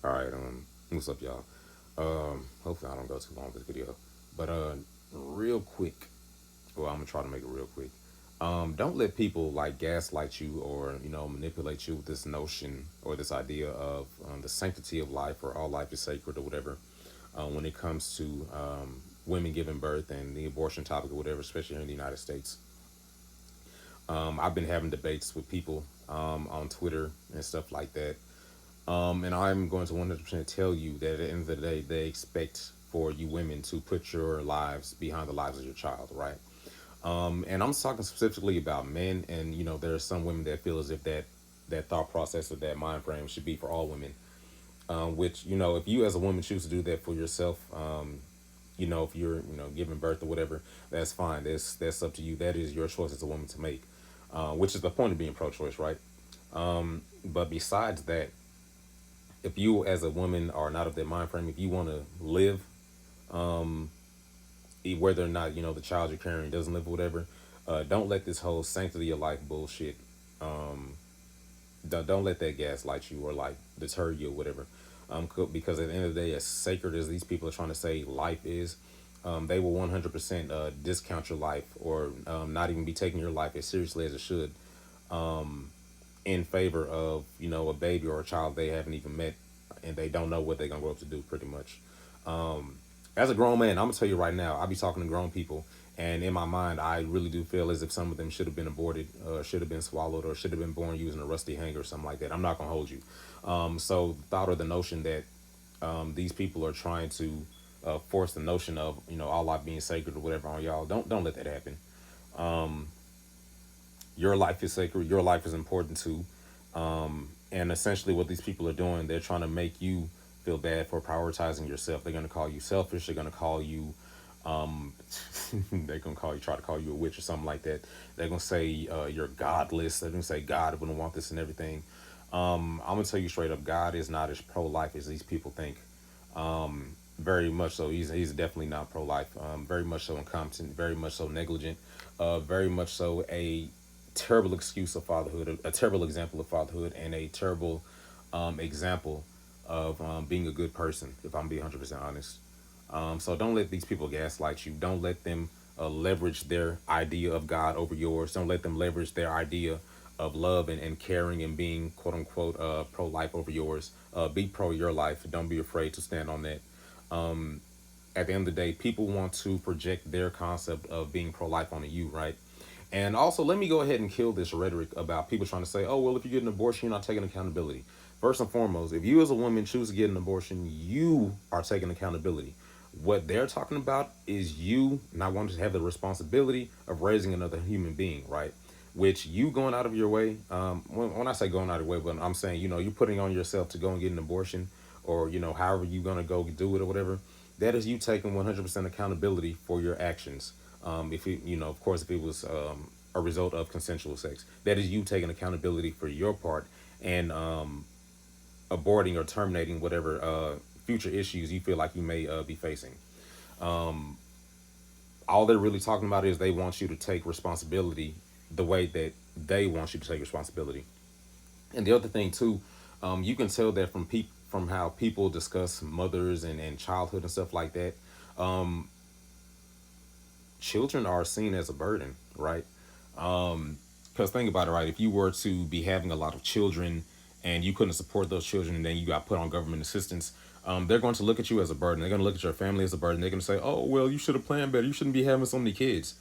All right, what's up, y'all? Hopefully I don't go too long with this video, but real quick. Well, I'm gonna try to make it real quick. Don't let people like gaslight you or manipulate you with this notion or this idea of the sanctity of life or all life is sacred or whatever. When it comes to women giving birth and the abortion topic or whatever, especially here in the United States. I've been having debates with people on Twitter and stuff like that. And I'm going to 100% tell you that at the end of the day, they expect for you women to put your lives behind the lives of your child, right? And I'm talking specifically about men, and there are some women that feel as if that thought process or that mind frame should be for all women. Which if you as a woman choose to do that for yourself, if you're giving birth or whatever, that's fine. That's up to you. That is your choice as a woman to make, which is the point of being pro-choice, right? But besides that, if you as a woman are not of that mind frame, if you want to live, whether or not the child you're carrying doesn't live or whatever, don't let this whole sanctity of life bullshit. Don't let that gaslight you or like deter you or whatever. Because at the end of the day, as sacred as these people are trying to say life is, they will 100% discount your life or not even be taking your life as seriously as it should, in favor of a baby or a child they haven't even met, and they don't know what they're gonna grow up to do. Pretty much. As a grown man, I'm gonna tell you right now, I be talking to grown people, and in my mind, I really do feel as if some of them should have been aborted, should have been swallowed, or should have been born using a rusty hanger or something like that. I'm not gonna hold you. So the thought or the notion that these people are trying to force the notion of all life being sacred or whatever on y'all, don't let that happen. Your life is sacred. Your life is important too. And essentially, what these people are doing, they're trying to make you feel bad for prioritizing yourself. They're going to call you selfish. They're going to call you, they're going to try to call you a witch or something like that. They're going to say you're godless. They're going to say God wouldn't want this and everything. I'm going to tell you straight up, God is not as pro-life as these people think. Very much so. He's definitely not pro-life. Very much so incompetent. Very much so negligent. Very much so a terrible excuse of fatherhood, a terrible example of fatherhood, and a terrible example of being a good person, if I'm being 100% honest. So don't let these people gaslight you. Don't let them leverage their idea of God over yours. Don't let them leverage their idea of love and caring and being quote unquote pro-life over yours. Be pro your life. Don't be afraid to stand on that. At the end of the day, people want to project their concept of being pro-life onto you, right? And also, let me go ahead and kill this rhetoric about people trying to say, oh, well, if you get an abortion, you're not taking accountability. First and foremost, if you as a woman choose to get an abortion, you are taking accountability. What they're talking about is you not wanting to have the responsibility of raising another human being, right? Which you going out of your way. When I say going out of your way, but I'm saying, you're putting on yourself to go and get an abortion, or, however you're going to go do it or whatever. That is you taking 100% accountability for your actions. If it, of course, if it was a result of consensual sex, that is you taking accountability for your part and aborting or terminating whatever future issues you feel like you may be facing. All they're really talking about is they want you to take responsibility the way that they want you to take responsibility. And the other thing too, you can tell that from how people discuss mothers and childhood and stuff like that. Children are seen as a burden, right? Because think about it, right? If you were to be having a lot of children and you couldn't support those children, and then you got put on government assistance, they're going to look at you as a burden. They're going to look at your family as a burden. They're going to say, "Oh, well, you should have planned better. You shouldn't be having so many kids."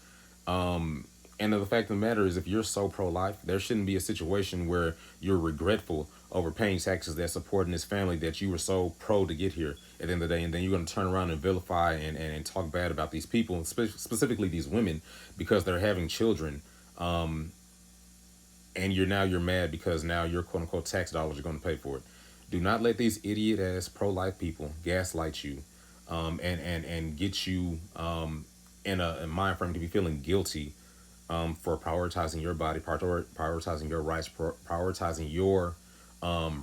And the fact of the matter is, if you're so pro-life, there shouldn't be a situation where you're regretful over paying taxes that supporting this family that you were so pro to get here at the end of the day. And then you're going to turn around and vilify and talk bad about these people, specifically these women, because they're having children. And you're mad because now your quote unquote tax dollars are going to pay for it. Do not let these idiot ass pro-life people gaslight you, and get you in a mind frame to be feeling guilty for prioritizing your body, prioritizing your rights, prioritizing your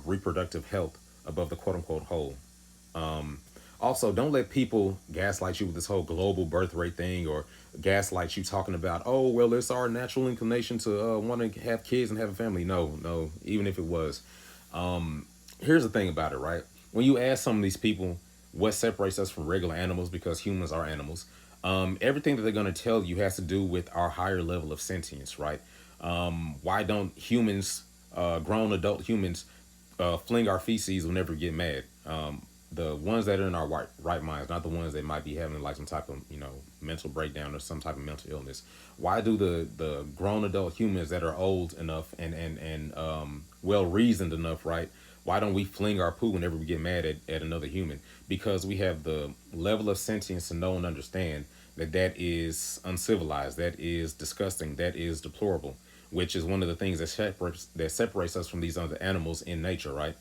reproductive health above the quote unquote whole. Also, don't let people gaslight you with this whole global birth rate thing, or gaslight you talking about, oh, well, it's our natural inclination to want to have kids and have a family. No, no, even if it was. Here's the thing about it, right? when you ask some of these people what separates us from regular animals, because humans are animals, everything that they're going to tell you has to do with our higher level of sentience, right? Why don't humans, grown adult humans, fling our feces whenever we get mad? The ones that are in our right minds, not the ones that might be having like some type of mental breakdown or some type of mental illness. Why do the grown adult humans that are old enough and well reasoned enough, right? Why don't we fling our poo whenever we get mad at another human? Because we have the level of sentience to know and understand that that is uncivilized, that is disgusting, that is deplorable, which is one of the things that separates us from these other animals in nature, right?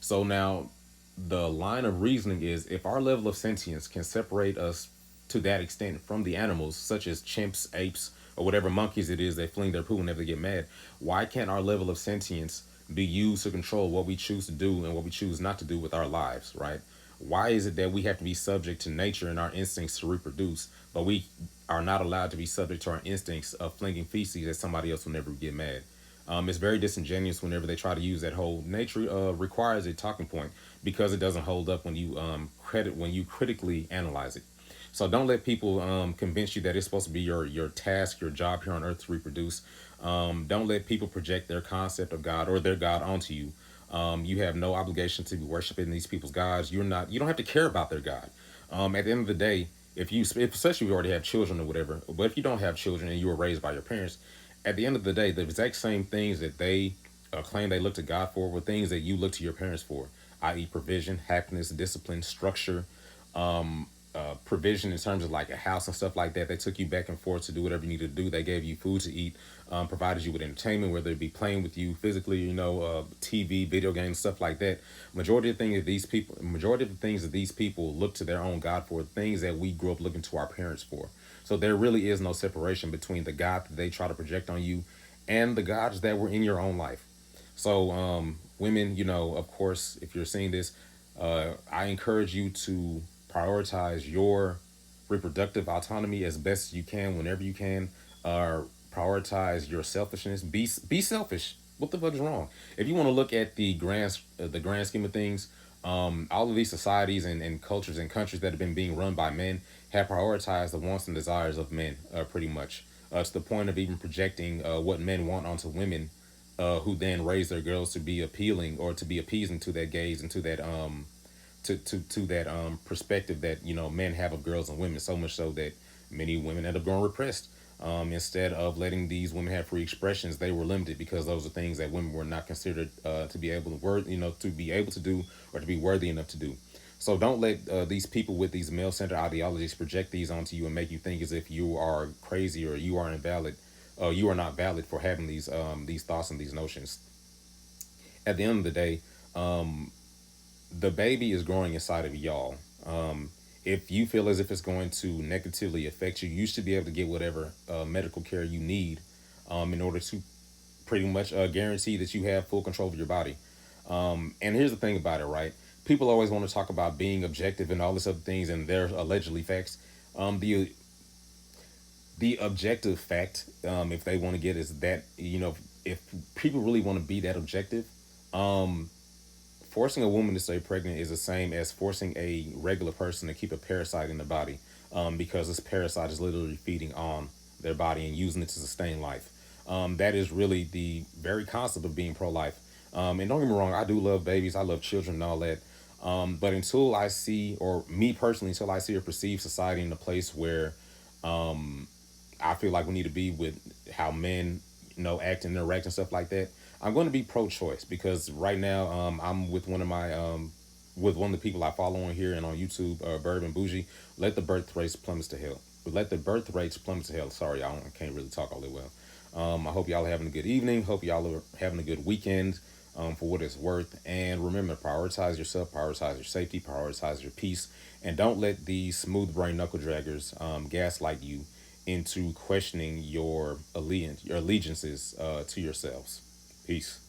So now the line of reasoning is, if our level of sentience can separate us to that extent from the animals, such as chimps, apes, or whatever monkeys it is that fling their poo whenever they get mad, why can't our level of sentience be used to control what we choose to do and what we choose not to do with our lives, right? Why is it that we have to be subject to nature and our instincts to reproduce, but we are not allowed to be subject to our instincts of flinging feces at somebody else whenever we get mad? It's very disingenuous whenever they try to use that whole nature requires a talking point, because it doesn't hold up when you critically analyze it. So don't let people convince you that it's supposed to be your task, your job here on earth to reproduce. Don't let people project their concept of God or their God onto you. You have no obligation to be worshiping these people's gods. You don't have to care about their God. At the end of the day, if especially if you already have children or whatever, but if you don't have children and you were raised by your parents, at the end of the day, the exact same things that they claim they look to God for were things that you look to your parents for, i.e., provision, happiness, discipline, structure, provision in terms of like a house and stuff like that. They took you back and forth to do whatever you needed to do. They gave you food to eat, provided you with entertainment, whether it be playing with you physically, TV, video games, stuff like that. Majority of the things that these people look to their own God for, things that we grew up looking to our parents for. So there really is no separation between the God that they try to project on you and the gods that were in your own life. So, women, of course, if you're seeing this, I encourage you to prioritize your reproductive autonomy as best as you can, whenever you can. Prioritize your selfishness. Be selfish. What the fuck is wrong? If you want to look at the grand scheme of things, all of these societies and cultures and countries that have been being run by men have prioritized the wants and desires of men, pretty much, to the point of even projecting what men want onto women, who then raise their girls to be appealing or to be appeasing to that gaze and to that that perspective that men have of girls and women. So much so that many women end up going repressed. Instead of letting these women have free expressions, they were limited, because those are things that women were not considered to be able to to be able to do, or to be worthy enough to do. So don't let these people with these male-centered ideologies project these onto you and make you think as if you are crazy or you are invalid. You are not valid for having these thoughts and these notions. At the end of the day, the baby is growing inside of y'all. If you feel as if it's going to negatively affect you, you should be able to get whatever medical care you need, in order to pretty much guarantee that you have full control of your body. And here's the thing about it, right? People always want to talk about being objective and all this other things, and they're allegedly facts. The objective fact, if they want to get, is that if people really want to be that objective, forcing a woman to stay pregnant is the same as forcing a regular person to keep a parasite in the body, because this parasite is literally feeding on their body and using it to sustain life. That is really the very concept of being pro-life. And don't get me wrong, I do love babies, I love children and all that. But until I see, or me personally, until I see or perceive society in a place where I feel like we need to be with how men, act and interact and stuff like that, I'm going to be pro-choice, because right now, I'm with one of the people I follow on here and on YouTube, Bird and Bougie. Let the birth rates plummet to hell. Let the birth rates plummet to hell. Sorry, I can't really talk all that well. I hope y'all are having a good evening. Hope y'all are having a good weekend, for what it's worth. And remember, prioritize yourself, prioritize your safety, prioritize your peace, and don't let these smooth brain knuckle draggers gaslight you into questioning your allegiances to yourselves. Peace.